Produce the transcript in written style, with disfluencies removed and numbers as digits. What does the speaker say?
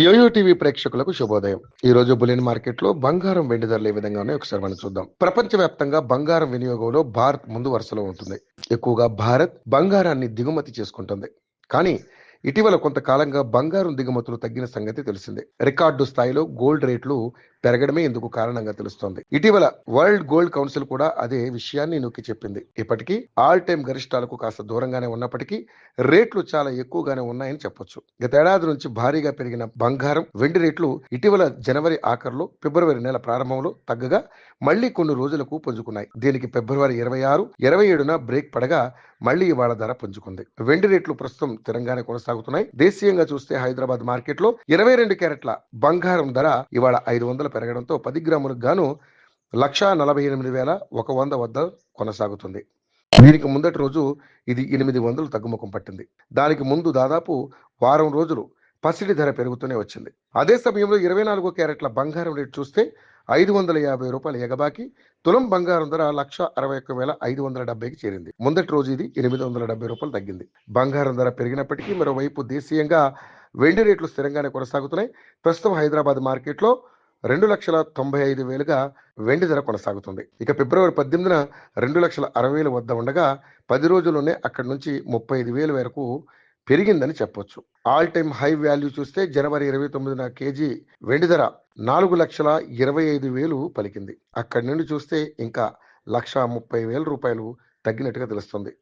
Yo-yo TV ప్రేక్షకులకు శుభోదయం. ఈ రోజు బులియన్ మార్కెట్లో బంగారం వెండి ధరలు ఏ విధంగా ఉన్నాయో ఒకసారి మనం చూద్దాం. ప్రపంచవ్యాప్తంగా బంగారం వినియోగంలో భారత్ ముందు వరుసలో ఉంటుంది. ఎక్కువగా భారత్ బంగారాన్ని దిగుమతి చేసుకుంటుంది. కానీ ఇటీవల కొంతకాలంగా బంగారం దిగుమతులు తగ్గిన సంగతి తెలిసిందే. రికార్డు స్థాయిలో గోల్డ్ రేట్లు పెరగడమే ఇందుకు కారణంగా తెలుస్తోంది. ఇటీవల వరల్డ్ గోల్డ్ కౌన్సిల్ కూడా అదే విషయాన్ని నొక్కి చెప్పింది. ఇప్పటికీ ఆల్ టైమ్ గరిష్టాలకు కాస్త దూరంగానే ఉన్నప్పటికీ రేట్లు చాలా ఎక్కువగానే ఉన్నాయని చెప్పొచ్చు. గతేడాది నుంచి భారీగా పెరిగిన బంగారం వెండి రేట్లు ఇటీవల జనవరి ఆఖరులో ఫిబ్రవరి నెల ప్రారంభంలో తగ్గగా మళ్లీ కొన్ని రోజులకు పుంజుకున్నాయి. దీనికి ఫిబ్రవరి 26, 27న బ్రేక్ పడగా మళ్లీ ఇవాళ ధర పుంజుకుంది. వెండి రేట్లు ప్రస్తుతం స్థిరంగానే కొనసాగుతున్నాయి. దేశీయంగా చూస్తే హైదరాబాద్ మార్కెట్లో 22 క్యారెట్ల బంగారం ధర ఇవాళ 500 పెరగడంతో 10 గ్రాములకు గాను 1,48,100 వద్ద కొనసాగుతుంది. దీనికి ముందటి రోజు ఇది 800 తగ్గుముఖం పట్టింది. దానికి ముందు దాదాపు వారం రోజులు పసిడి ధర పెరుగుతూనే వచ్చింది. అదే సమయంలో 24 క్యారెట్ల బంగారం రేటు చూస్తే 550 రూపాయలు ఎగబాకి తులం బంగారం ధర 161,570కి చేరింది. ముందటి రోజు ఇది 870 రూపాయలు తగ్గింది. బంగారం ధర పెరిగినప్పటికీ మరోవైపు దేశీయంగా వెండి రేట్లు స్థిరంగానే కొనసాగుతున్నాయి. ప్రస్తుతం హైదరాబాద్ మార్కెట్లో 2,95,000గా వెండి ధర కొనసాగుతుంది. ఇక ఫిబ్రవరి 18న 2,60,000 వద్ద ఉండగా 10 రోజుల్లోనే అక్కడి నుంచి 35,000 వరకు పెరిగిందని చెప్పొచ్చు. ఆల్ టైమ్ హై వాల్యూ చూస్తే జనవరి 29న కేజీ వెండి ధర 4,25,000 పలికింది. అక్కడి నుండి చూస్తే ఇంకా 1,30,000 రూపాయలు తగ్గినట్టుగా తెలుస్తుంది.